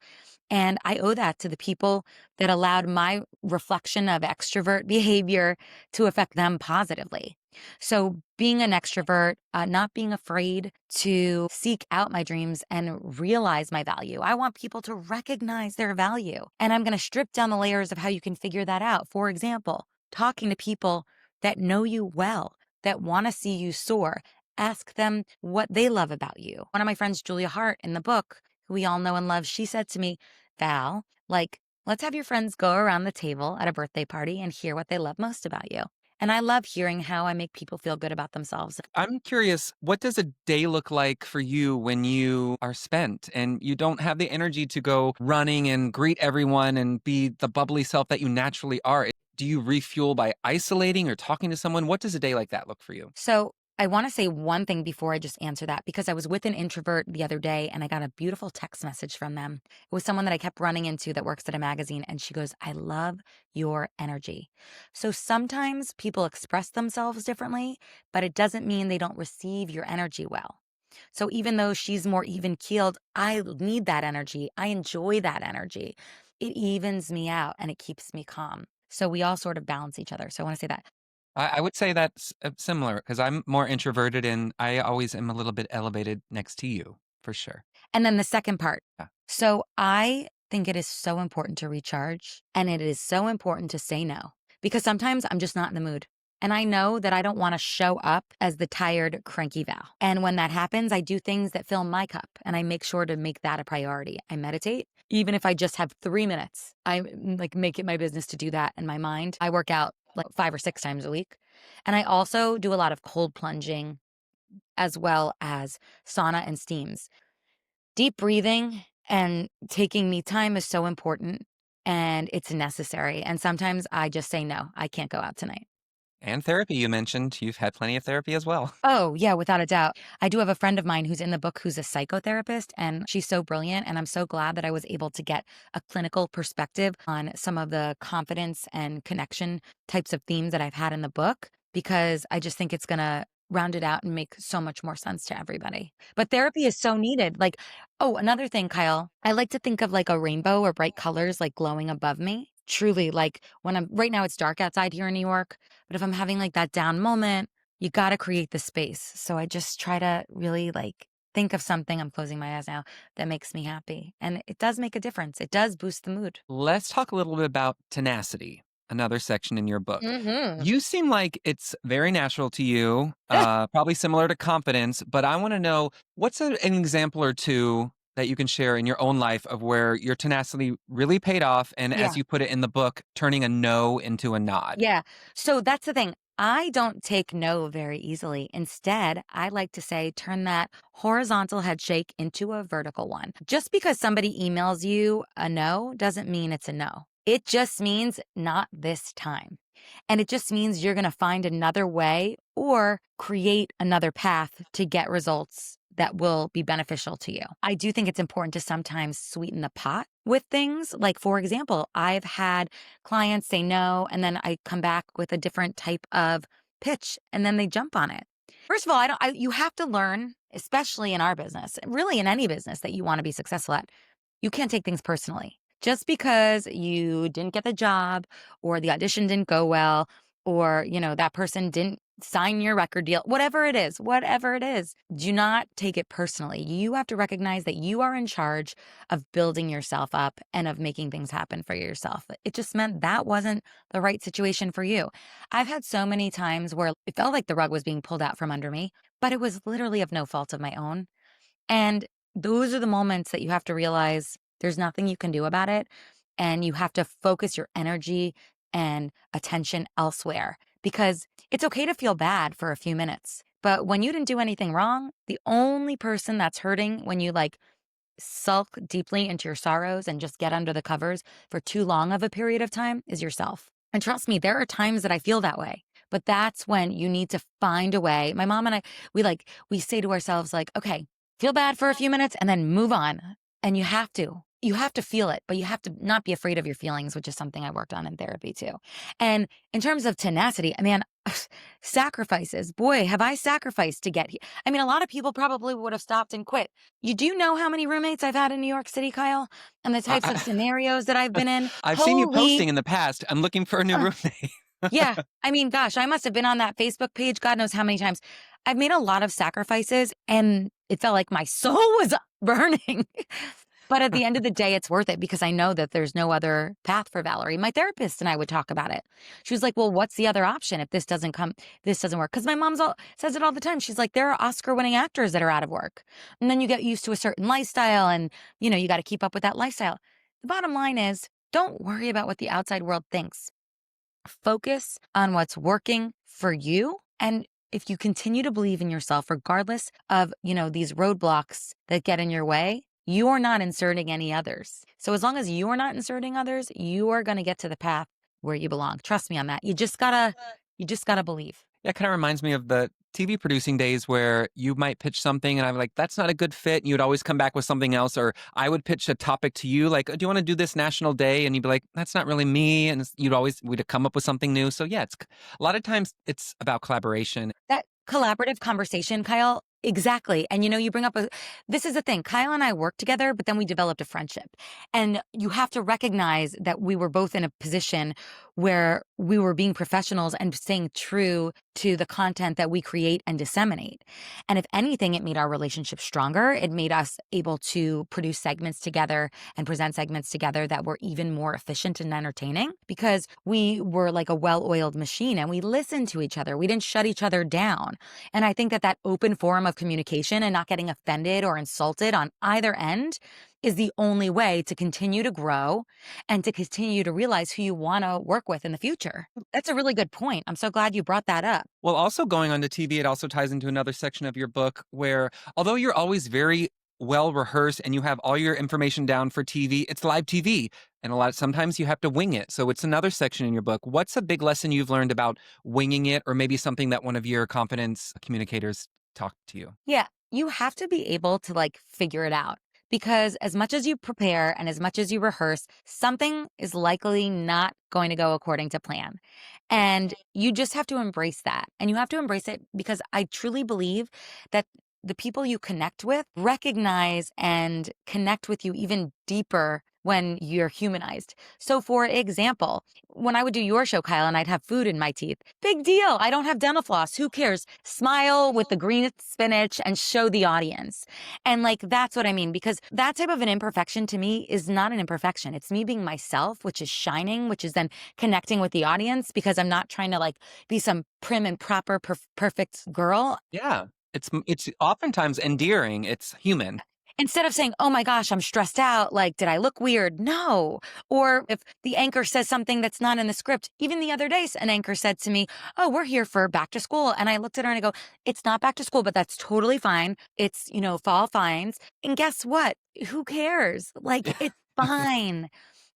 And I owe that to the people that allowed my reflection of extrovert behavior to affect them positively. So, being an extrovert, not being afraid to seek out my dreams and realize my value. I want people to recognize their value. And I'm going to strip down the layers of how you can figure that out. For example, talking to people that know you well, that want to see you soar. Ask them what they love about you. One of my friends, Julia Hart, in the book, who we all know and love, she said to me, Val, like, let's have your friends go around the table at a birthday party and hear what they love most about you. And I love hearing how I make people feel good about themselves. I'm curious, what does a day look like for you when you are spent and you don't have the energy to go running and greet everyone and be the bubbly self that you naturally are? Do you refuel by isolating or talking to someone? What does a day like that look for you? So I want to say one thing before I just answer that, because I was with an introvert the other day and I got a beautiful text message from them. It was someone that I kept running into that works at a magazine. And she goes, I love your energy. So sometimes people express themselves differently, but it doesn't mean they don't receive your energy well. So even though she's more even keeled, I need that energy. I enjoy that energy. It evens me out and it keeps me calm. So we all sort of balance each other. So I want to say that. I would say that's similar because I'm more introverted and I always am a little bit elevated next to you, for sure. And then the second part. Yeah. So I think it is so important to recharge and it is so important to say no because sometimes I'm just not in the mood. And I know that I don't want to show up as the tired, cranky Val. And when that happens, I do things that fill my cup and I make sure to make that a priority. I meditate, even if I just have 3 minutes. I like make it my business to do that in my mind. I work out like 5 or 6 times a week. And I also do a lot of cold plunging as well as sauna and steams. Deep breathing and taking me time is so important. and it's necessary. And sometimes I just say, no, I can't go out tonight. And therapy, you mentioned. You've had plenty of therapy as well. Oh, yeah, without a doubt. I do have a friend of mine who's in the book who's a psychotherapist, and she's so brilliant. And I'm so glad that I was able to get a clinical perspective on some of the confidence and connection types of themes that I've had in the book, because I just think it's going to round it out and make so much more sense to everybody. But therapy is so needed. Like, oh, another thing, Kyle, I like to think of like a rainbow or bright colors like glowing above me. Truly, like when I'm right now, it's dark outside here in New York, but if I'm having like that down moment, you gotta create the space. So I just try to really, like, think of something, I'm closing my eyes now, that makes me happy, and it does make a difference. It does boost the mood. Let's talk a little bit about tenacity, another section in your book. Mhm. You seem like it's very natural to you, probably similar to confidence, but I want to know what's an example or two that you can share in your own life of where your tenacity really paid off, and as Yeah. you put it in the book, turning a no into a nod. Yeah. So that's the thing. I don't take no very easily. Instead, I like to say turn that horizontal head shake into a vertical one. Just because somebody emails you a no doesn't mean it's a no. It just means not this time. And it just means you're going to find another way or create another path to get results that will be beneficial to you. I do think it's important to sometimes sweeten the pot with things. Like, for example, I've had clients say no, and then I come back with a different type of pitch, and then they jump on it. First of all, you have to learn, especially in our business, really in any business that you want to be successful at, you can't take things personally. Just because you didn't get the job or the audition didn't go well or, that person didn't sign your record deal, whatever it is, do not take it personally. You have to recognize that you are in charge of building yourself up and of making things happen for yourself. It just meant that wasn't the right situation for you. I've had so many times where it felt like the rug was being pulled out from under me, but it was literally of no fault of my own. And those are the moments that you have to realize there's nothing you can do about it. And you have to focus your energy and attention elsewhere because it's okay to feel bad for a few minutes. But when you didn't do anything wrong, the only person that's hurting when you like sulk deeply into your sorrows and just get under the covers for too long of a period of time is yourself. And trust me, there are times that I feel that way. But that's when you need to find a way. My mom and I, we say to ourselves, like, okay, feel bad for a few minutes and then move on. And you have to. You have to feel it, but you have to not be afraid of your feelings, which is something I worked on in therapy too. And in terms of tenacity, I mean, sacrifices. Boy, have I sacrificed to get here. I mean, a lot of people probably would have stopped and quit. You do know how many roommates I've had in New York City, Kyle? And the types of I, scenarios that I've been in? I've seen you Holy, posting in the past. I'm looking for a new uh, roommate. yeah. I mean, gosh, I must have been on that Facebook page God knows how many times. I've made a lot of sacrifices and it felt like my soul was burning. But at the end of the day, it's worth it because I know that there's no other path for Valerie. My therapist and I would talk about it. She was like, well, what's the other option if this doesn't work? Because my says it all the time. She's like, there are Oscar winning actors that are out of work. And then you get used to a certain lifestyle and, you got to keep up with that lifestyle. The bottom line is don't worry about what the outside world thinks. Focus on what's working for you. And if you continue to believe in yourself, regardless of, these roadblocks that get in your way, you are not inserting any others. So as long as you are not inserting others, you are going to get to the path where you belong. Trust me on that. You just gotta believe. Yeah, it kind of reminds me of the TV producing days where you might pitch something and I'm like, that's not a good fit. And you'd always come back with something else. Or I would pitch a topic to you, like, do you want to do this national day? And you'd be like, that's not really me. And we'd come up with something new. So yeah, a lot of times it's about collaboration. That collaborative conversation, Kyle, exactly. And you bring up this is the thing. Kyle and I worked together, but then we developed a friendship. And you have to recognize that we were both in a position where we were being professionals and staying true to the content that we create and disseminate. And if anything, it made our relationship stronger. It made us able to produce segments together and present segments together that were even more efficient and entertaining because we were like a well-oiled machine and we listened to each other. We didn't shut each other down. And I think that open forum of communication and not getting offended or insulted on either end is the only way to continue to grow and to continue to realize who you want to work with in the future. That's a really good point. I'm so glad you brought that up. Well, also going on to TV, it also ties into another section of your book where although you're always very well rehearsed and you have all your information down for TV, it's live TV. And sometimes you have to wing it. So it's another section in your book. What's a big lesson you've learned about winging it, or maybe something that one of your confidence communicators talked to you? Yeah, you have to be able to like figure it out because as much as you prepare and as much as you rehearse, something is likely not going to go according to plan. And you just have to embrace that. And you have to embrace it because I truly believe that the people you connect with recognize and connect with you even deeper when you're humanized. So, for example, when I would do your show, Kyle, and I'd have food in my teeth, big deal. I don't have dental floss. Who cares? Smile with the green spinach and show the audience. And like, that's what I mean, because that type of an imperfection to me is not an imperfection. It's me being myself, which is shining, which is then connecting with the audience because I'm not trying to like be some prim and proper, perfect girl. Yeah. It's oftentimes endearing. It's human. Instead of saying, oh my gosh, I'm stressed out, like, did I look weird? No. Or if the anchor says something that's not in the script, even the other day, an anchor said to me, oh, we're here for back to school. And I looked at her and I go, it's not back to school, but that's totally fine. It's, fall fines. And guess what? Who cares? Like, it's fine.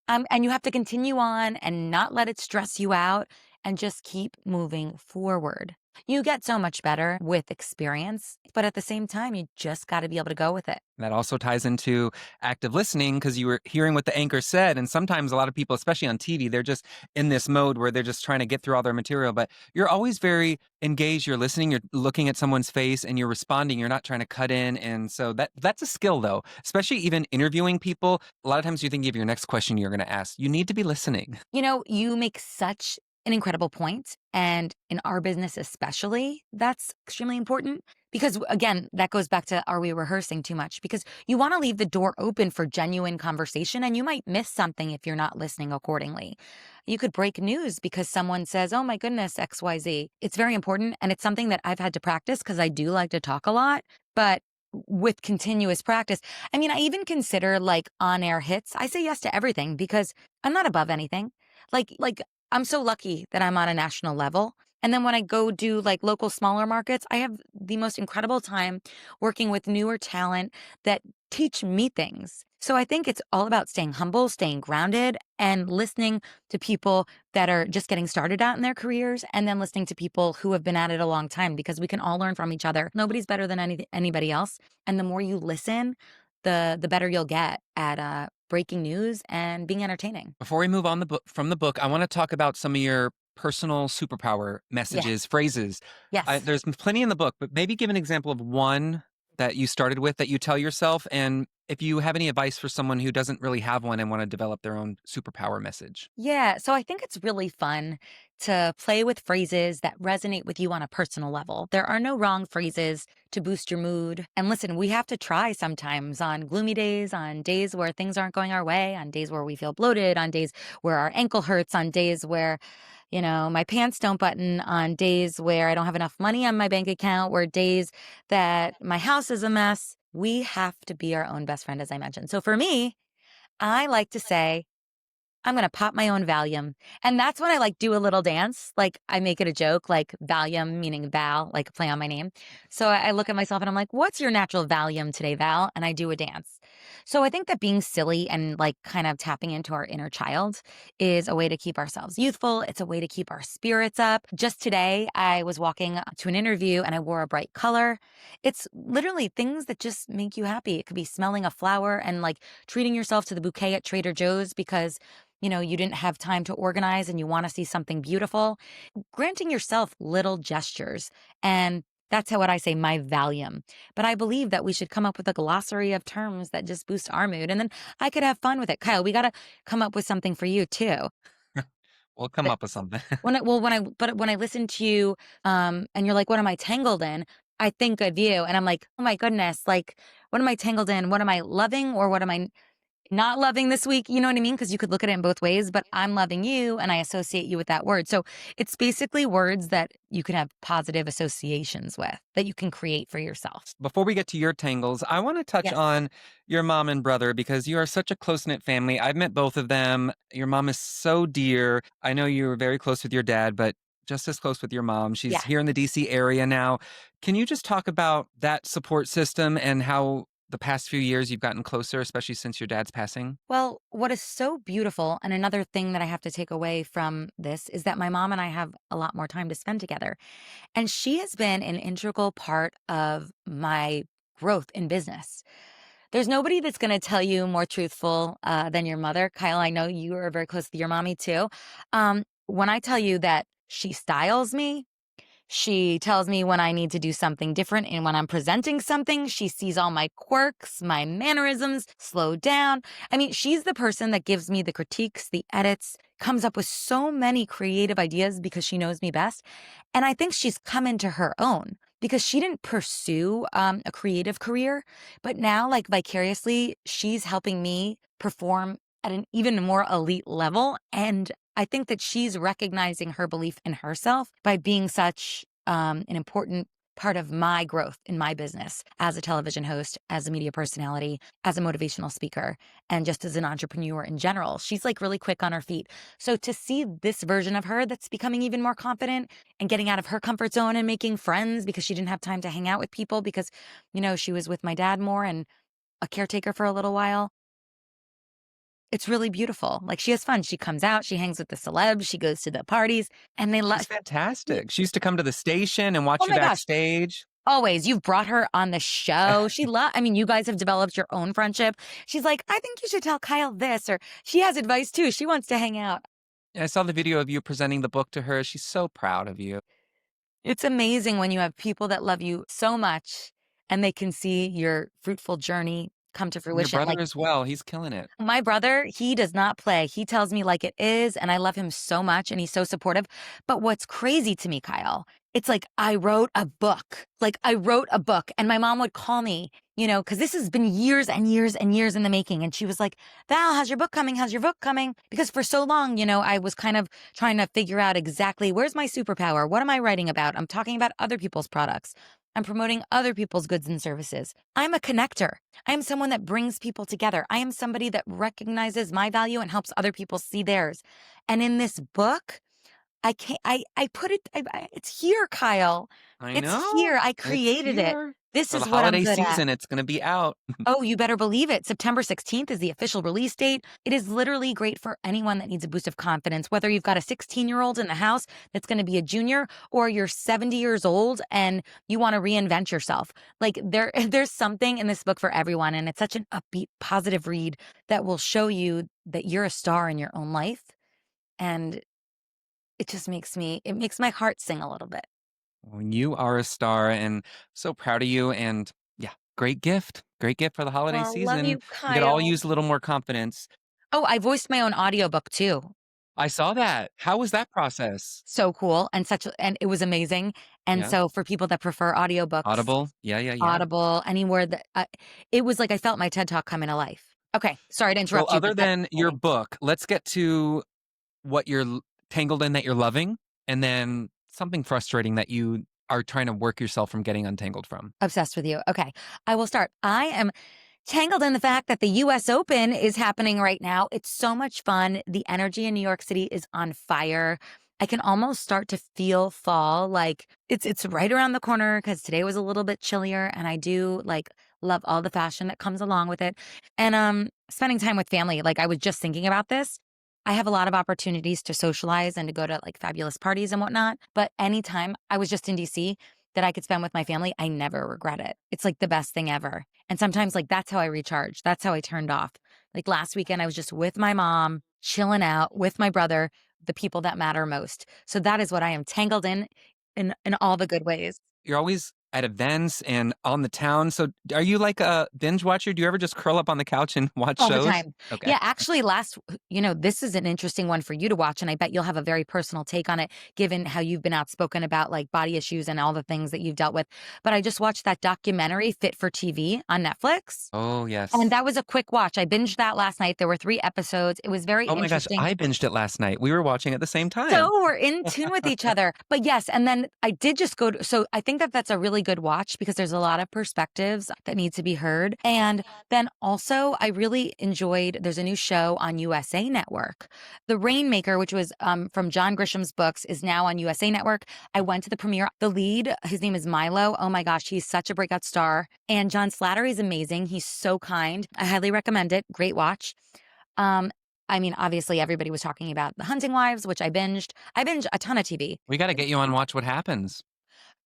And you have to continue on and not let it stress you out and just keep moving forward. You get so much better with experience, but at the same time, you just got to be able to go with it. That also ties into active listening because you were hearing what the anchor said. And sometimes a lot of people, especially on TV, they're just in this mode where they're just trying to get through all their material. But you're always very engaged. You're listening, you're looking at someone's face and you're responding. You're not trying to cut in. And so that's a skill, though, especially even interviewing people. A lot of times you think of your next question you're going to ask. You need to be listening. You make such an incredible point. And in our business, especially, that's extremely important because, again, that goes back to are we rehearsing too much? Because you want to leave the door open for genuine conversation and you might miss something if you're not listening accordingly. You could break news because someone says, oh my goodness, XYZ. It's very important. And it's something that I've had to practice because I do like to talk a lot. But with continuous practice, I mean, I even consider like on air hits. I say yes to everything because I'm not above anything. Like I'm so lucky that I'm on a national level. And then when I go do like local smaller markets, I have the most incredible time working with newer talent that teach me things. So I think it's all about staying humble, staying grounded, and listening to people that are just getting started out in their careers, and then listening to people who have been at it a long time because we can all learn from each other. Nobody's better than anybody else. And the more you listen, the better you'll get at breaking news and being entertaining. Before we move on from the book, I want to talk about some of your personal superpower Yeah. messages, phrases. Yes. There's plenty in the book, but maybe give an example of one that you started with that you tell yourself, and if you have any advice for someone who doesn't really have one and want to develop their own superpower message. Yeah. So I think it's really fun to play with phrases that resonate with you on a personal level. There are no wrong phrases to boost your mood. And listen, we have to try sometimes on gloomy days, on days where things aren't going our way, on days where we feel bloated, on days where our ankle hurts, on days where, my pants don't button, on days where I don't have enough money on my bank account, where days that my house is a mess. We have to be our own best friend, as I mentioned. So for me, I like to say, I'm going to pop my own Valium. And that's when I like do a little dance. Like I make it a joke, like Valium, meaning Val, like play on my name. So I look at myself and I'm like, what's your natural Valium today, Val? And I do a dance. So I think that being silly and like kind of tapping into our inner child is a way to keep ourselves youthful. It's a way to keep our spirits up. Just today, I was walking to an interview and I wore a bright color. It's literally things that just make you happy. It could be smelling a flower and like treating yourself to the bouquet at Trader Joe's because you didn't have time to organize and you want to see something beautiful, granting yourself little gestures. And that's what I say, my Valium. But I believe that we should come up with a glossary of terms that just boost our mood. And then I could have fun with it. Kyle, we got to come up with something for you too. We'll come That up with something. when I listen to you, and you're like, what am I tangled in? I think of you and I'm like, oh my goodness, like, what am I tangled in? What am I loving or what am I not loving this week? You know what I mean? Because you could look at it in both ways, but I'm loving you and I associate you with that word. So it's basically words that you can have positive associations with that you can create for yourself. Before we get to your tangles, I want to touch Yes. on your mom and brother because you are such a close knit family. I've met both of them. Your mom is so dear. I know you were very close with your dad, but just as close with your mom. She's Yeah. here in the DC area now. Can you just talk about that support system and how the past few years you've gotten closer, especially since your dad's passing? Well, what is so beautiful, and another thing that I have to take away from this is that my mom and I have a lot more time to spend together. And she has been an integral part of my growth in business. There's nobody that's going to tell you more truthful than your mother. Kyle, I know you are very close with your mommy too. When I tell you that she styles me, she tells me when I need to do something different. And when I'm presenting something, she sees all my quirks, my mannerisms, slow down. I mean, she's the person that gives me the critiques, the edits, comes up with so many creative ideas because she knows me best. And I think she's come into her own because she didn't pursue a creative career. But now, like vicariously, she's helping me perform at an even more elite level. And I think that she's recognizing her belief in herself by being such an important part of my growth in my business as a television host, as a media personality, as a motivational speaker, and just as an entrepreneur in general. She's like really quick on her feet. So to see this version of her that's becoming even more confident and getting out of her comfort zone and making friends because she didn't have time to hang out with people because, she was with my dad more and a caretaker for a little while. It's really beautiful. Like, she has fun. She comes out, she hangs with the celebs, she goes to the parties, and they She's love. fantastic. She used to come to the station and watch Oh you my gosh, backstage. always. You've brought her on the show. I mean, you guys have developed your own friendship. She's like, "I think you should tell Kyle this," or she has advice too. She wants to hang out. I saw the video of you presenting the book to her. She's so proud of you. It's amazing when you have people that love you so much and they can see your fruitful journey come to And your fruition. brother Like, as well. He's killing it. my brother, he does not play. He tells me like it is, and I love him so much, and he's so supportive. But what's crazy to me, Kyle, it's like I wrote a book. Like I wrote a book, and my mom would call me, because this has been years and years and years in the making. And she was like, Val, how's your book coming? How's your book coming? Because for so long, I was kind of trying to figure out exactly where's my superpower? What am I writing about? I'm talking about other people's products. I'm promoting other people's goods and services. I'm a connector. I am someone that brings people together. I am somebody that recognizes my value and helps other people see theirs. And in this book, I can't, I put it, it's here, Kyle. I It's know. here. I It's created it. here. This For the is what I'm holiday good at. season, it's going to be out. Oh, you better believe it. September 16th is the official release date. It is literally great for anyone that needs a boost of confidence, whether you've got a 16-year-old in the house that's going to be a junior or you're 70 years old and you want to reinvent yourself. Like there's something in this book for everyone. And it's such an upbeat, positive read that will show you that you're a star in your own life. And it makes my heart sing a little bit. Well, you are a star and so proud of you. And yeah, great gift. Great gift for the holiday Oh, love season. you, We could all Kyle. use a little more confidence. Oh, I voiced my own audiobook too. I saw that. How was that process? So cool and it was amazing. And Yeah. so for people that prefer audiobooks, Audible. Yeah, yeah, yeah. Audible, anywhere that it was like I felt my TED Talk come into life. Okay, sorry to Well, interrupt you, other but that's than your exciting. book, let's get to what you're tangled in that you're loving, and then something frustrating that you are trying to work yourself from getting untangled from. Obsessed with you. Okay, I will start. I am tangled in the fact that the US Open is happening right now. It's so much fun. The energy in New York City is on fire. I can almost start to feel fall. Like it's right around the corner because today was a little bit chillier and I do like love all the fashion that comes along with it. And spending time with family. Like I was just thinking about this. I have a lot of opportunities to socialize and to go to like fabulous parties and whatnot. But anytime I was just in DC that I could spend with my family, I never regret it. It's like the best thing ever. And sometimes like that's how I recharge. That's how I turned off. Like last weekend, I was just with my mom, chilling out with my brother, the people that matter most. So that is what I am tangled in all the good ways. You're always at events and on the town. So are you like a binge watcher? Do you ever just curl up on the couch and watch All the shows? time. Okay. Yeah, actually this is an interesting one for you to watch, and I bet you'll have a very personal take on it, given how you've been outspoken about like body issues and all the things that you've dealt with. But I just watched that documentary, Fit for TV on Netflix. Oh, And yes. that was a quick watch. I binged that last night. There were 3 episodes. It was very Oh my gosh, interesting. I binged it last night. We were watching at the same time. So we're in tune with each other. But yes, and then I did just go to, so I think that that's a really really good watch because there's a lot of perspectives that need to be heard. And then also, I really enjoyed, there's a new show on USA Network. The Rainmaker, which was from John Grisham's books, is now on USA Network. I went to the premiere. The lead, his name is Milo. Oh my gosh, he's such a breakout star. And John Slattery is amazing. He's so kind. I highly recommend it. Great watch. I mean, obviously, everybody was talking about The Hunting Wives, which I binged. I binge a ton of TV. We got to get you on Watch What Happens.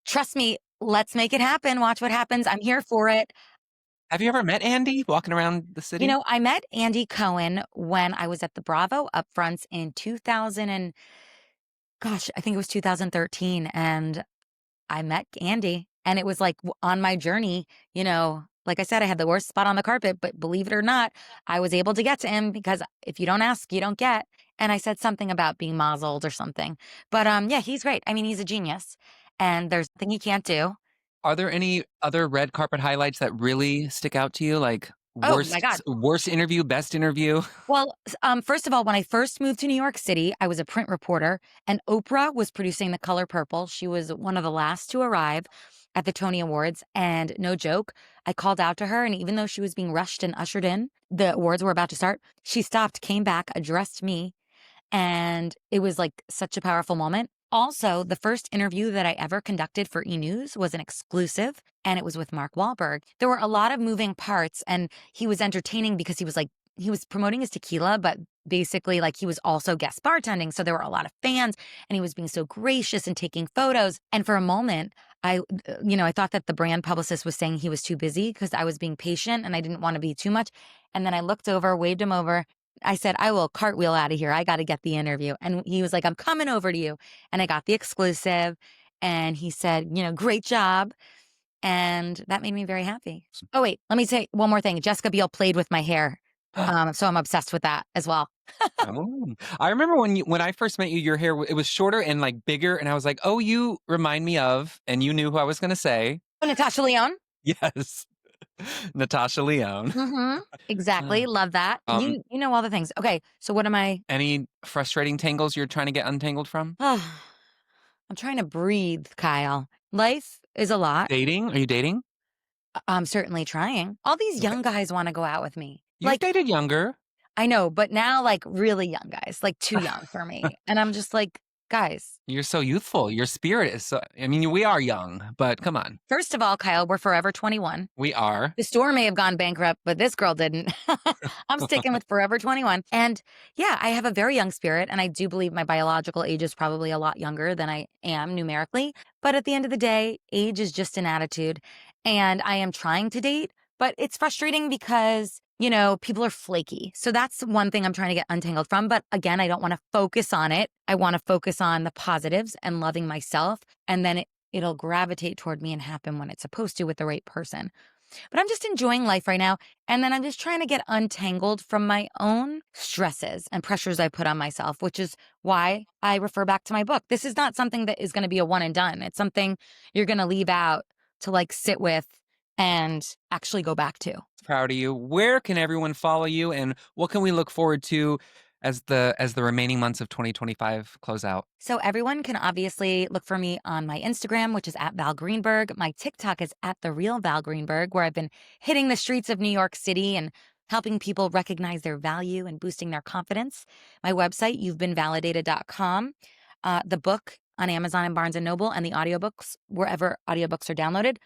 Trust me, let's make it happen. Watch what happens. I'm here for it. Have you ever met Andy walking around the city? You know, I met Andy Cohen when I was at the Bravo Upfronts in 2000 and gosh, I think it was 2013. And I met Andy, and it was like on my journey, like I said, I had the worst spot on the carpet, but believe it or not, I was able to get to him because if you don't ask, you don't get. And I said something about being mazeled or something. But yeah, he's great. I mean, he's a genius, and there's nothing he can't do. Are there any other red carpet highlights that really stick out to you? Like Oh my God. worst interview, best interview? Well, first of all, when I first moved to New York City, I was a print reporter, and Oprah was producing The Color Purple. She was one of the last to arrive at the Tony Awards. And no joke, I called out to her. And even though she was being rushed and ushered in, the awards were about to start, she stopped, came back, addressed me. And it was like such a powerful moment. Also, the first interview that I ever conducted for E! News was an exclusive, and it was with Mark Wahlberg. There were a lot of moving parts, and he was entertaining because he was promoting his tequila, but basically like he was also guest bartending. So there were a lot of fans, and he was being so gracious and taking photos. And for a moment, I thought that the brand publicist was saying he was too busy because I was being patient and I didn't want to be too much. And then I looked over, waved him over. I said, I will cartwheel out of here. I got to get the interview. And he was like, I'm coming over to you. And I got the exclusive. And he said, great job. And that made me very happy. Oh, wait, let me say one more thing. Jessica Biel played with my hair. So I'm obsessed with that as well. Oh, I remember when I first met you, your hair, it was shorter and like bigger. And I was like, oh, you remind me of, and you knew who I was going to say. Oh, Natasha Lyonne? Yes. Natasha Lyonne. Mm-hmm. Exactly. Love that. You know all the things. Okay. So what am I? Any frustrating tangles you're trying to get untangled from? I'm trying to breathe, Kyle. Life is a lot. Dating? Are you dating? I'm certainly trying. All these young guys want to go out with me. You've dated younger. I know, but now like really young guys, like too young for me. And I'm just like, guys. You're so youthful. Your spirit is so, I mean, we are young, but come on. First of all, Kyle, we're forever 21. We are. The store may have gone bankrupt, but this girl didn't. I'm sticking with forever 21. And yeah, I have a very young spirit. And I do believe my biological age is probably a lot younger than I am numerically. But at the end of the day, age is just an attitude. And I am trying to date, but it's frustrating because people are flaky. So that's one thing I'm trying to get untangled from. But again, I don't want to focus on it. I want to focus on the positives and loving myself. And then it'll gravitate toward me and happen when it's supposed to with the right person. But I'm just enjoying life right now. And then I'm just trying to get untangled from my own stresses and pressures I put on myself, which is why I refer back to my book. This is not something that is going to be a one and done. It's something you're going to leave out to like sit with and actually go back to. Proud of you. Where can everyone follow you, and what can we look forward to as the remaining months of 2025 close out? So everyone can obviously look for me on my Instagram, which is at Val Greenberg. My TikTok is at The Real Val Greenberg, where I've been hitting the streets of New York City and helping people recognize their value and boosting their confidence. My website, you'vebeenvalidated.com. The book on Amazon and Barnes & Noble, and the audiobooks wherever audiobooks are downloaded.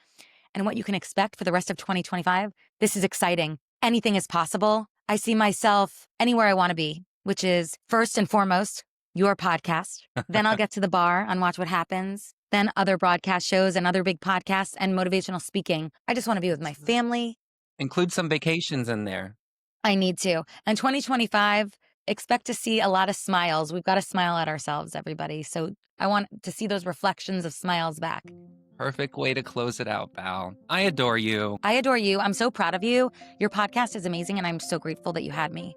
And what you can expect for the rest of 2025. This is exciting. Anything is possible. I see myself anywhere I want to be, which is first and foremost, your podcast. Then I'll get to the bar on Watch What Happens. Then other broadcast shows and other big podcasts and motivational speaking. I just want to be with my family. Include some vacations in there. I need to. And 2025, expect to see a lot of smiles. We've got to smile at ourselves, everybody. So I want to see those reflections of smiles back. Perfect way to close it out, Val. I adore you. I adore you. I'm so proud of you. Your podcast is amazing, and I'm so grateful that you had me.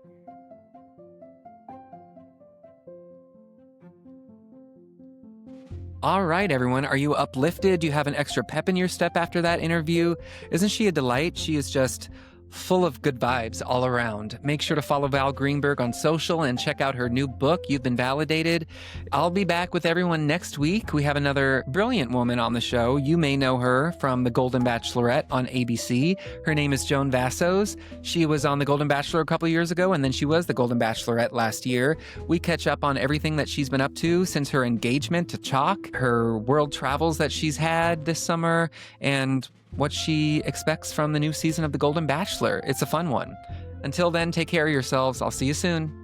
All right, everyone. Are you uplifted? Do you have an extra pep in your step after that interview? Isn't she a delight? She is just full of good vibes all around. Make sure to follow Val Greenberg on social and check out her new book, You've Been Validated. I'll be back with everyone next week. We have another brilliant woman on the show. You may know her from The Golden Bachelorette on ABC. Her name is Joan Vassos. She was on The Golden Bachelor a couple years ago, and then she was The Golden Bachelorette last year. We catch up on everything that she's been up to since her engagement to Chalk, her world travels that she's had this summer, and what she expects from the new season of The Golden Bachelor. It's a fun one. Until then, take care of yourselves. I'll see you soon.